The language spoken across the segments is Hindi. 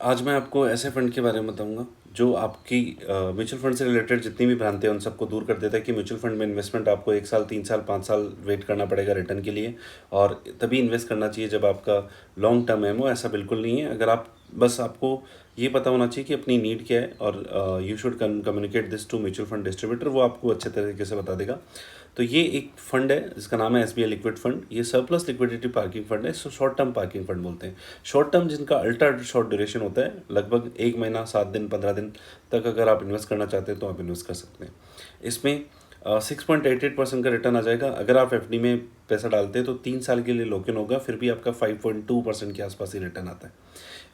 आज मैं आपको ऐसे फंड के बारे में बताऊंगा जो आपकी म्यूचुअल फंड से रिलेटेड जितनी भी भ्रांतियां हैं उन सबको दूर कर देता है कि म्यूचुअल फंड में इन्वेस्टमेंट आपको 1 साल 3 साल 5 साल वेट करना पड़ेगा रिटर्न के लिए और तभी इन्वेस्ट करना चाहिए जब आपका लॉन्ग टर्म है। वो ऐसा बिल्कुल नहीं है। अगर आप बस आपको ये पता होना चाहिए कि अपनी नीड क्या है और you should communicate this to mutual fund distributor, वो आपको अच्छे तरीके से बता देगा। तो ये एक फंड है जिसका नाम है SBI लिक्विड फंड। ये सरप्लस लिक्विडिटी पार्किंग फंड है, इसको शॉर्ट टर्म पार्किंग फंड बोलते हैं। शॉर्ट टर्म जिनका अल्ट्रा शॉर्ट ड्यूरेशन होता है, लगभग 1 महीना 7 दिन 15 दिन तक अगर आप इन्वेस्ट करना चाहते हैं तो आप इन्वेस्ट कर सकते हैं। इसमें 6.88% का रिटर्न आ जाएगा। अगर आप FD में पैसा डालते हैं तो 3 साल के लिए लॉक इन होगा, फिर भी आपका 5.2% के आसपास ही रिटर्न आता है।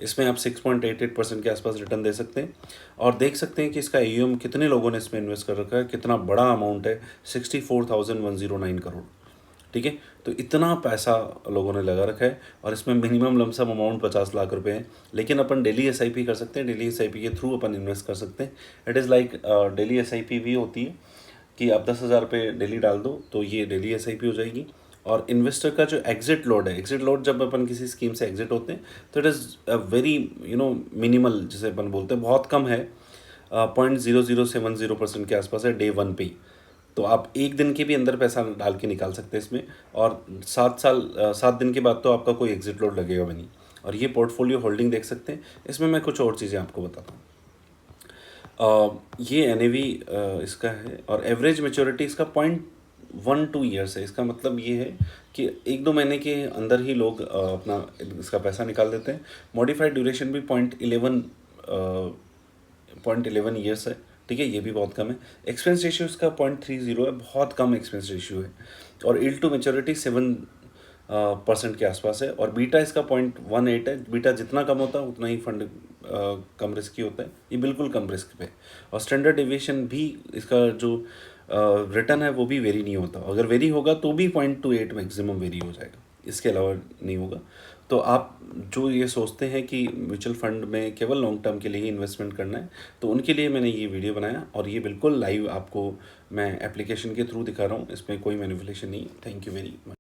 इसमें आप 6.88% के आसपास रिटर्न दे सकते हैं और देख सकते हैं कि इसका AUM कितने लोगों ने इसमें इन्वेस्ट कर रखा है, कितना बड़ा अमाउंट है, 64,109 करोड़। ठीक है, तो इतना पैसा लोगों ने लगा रखा है और इसमें मिनिमम लमसम अमाउंट 50 लाख रुपए है। लेकिन अपन डेली SIP कर सकते हैं, डेली SIP के थ्रू अपन इन्वेस्ट कर सकते हैं। It is like daily SIP भी होती है कि आप 10,000 रुपये डेली डाल दो तो ये डेली SIP हो जाएगी। और इन्वेस्टर का जो एग्जिट लोड है, एग्जिट लोड जब अपन किसी स्कीम से एग्जिट होते हैं तो इट इज़ वेरी मिनिमल, जिसे अपन बोलते हैं बहुत कम है। 0.0070% के आसपास है डे वन पे ही। तो आप एक दिन के भी अंदर पैसा डाल के निकाल सकते हैं इसमें। और 7 दिन के बाद तो आपका कोई एग्जिट लोड लगेगा भी नहीं। और ये पोर्टफोलियो होल्डिंग देख सकते हैं। इसमें मैं कुछ और चीज़ें आपको बताता हूँ। ये NAV इसका है और एवरेज मेच्योरिटी इसका 0.12 ईयर्स है। इसका मतलब ये है कि 1-2 महीने के अंदर ही लोग अपना इसका पैसा निकाल देते हैं। मॉडिफाइड ड्यूरेशन भी 0.11 ईयर्स है। ठीक है, ये भी बहुत कम है। एक्सपेंस रेशियो इसका 0.30 है, बहुत कम एक्सपेंस रेशियो है। और यील्ड टू मेच्योरिटी 7% के आसपास है। और बीटा इसका 0.18 है। बीटा जितना कम होता है उतना ही फंड कम रिस्की होता है। ये बिल्कुल कम रिस्क पे है। और स्टैंडर्ड डेविएशन भी इसका जो रिटर्न है वो भी वेरी नहीं होता। अगर वेरी होगा तो भी 0.28 मैक्सिमम वेरी हो जाएगा, इसके अलावा नहीं होगा। तो आप जो ये सोचते हैं कि म्यूचुअल फंड में केवल लॉन्ग टर्म के लिए ही इन्वेस्टमेंट करना है, तो उनके लिए मैंने ये वीडियो बनाया और ये बिल्कुल लाइव आपको मैं एप्लीकेशन के थ्रू दिखा रहा हूँ। इसमें कोई मैनिपुलेशन नहीं है। Thank you very much.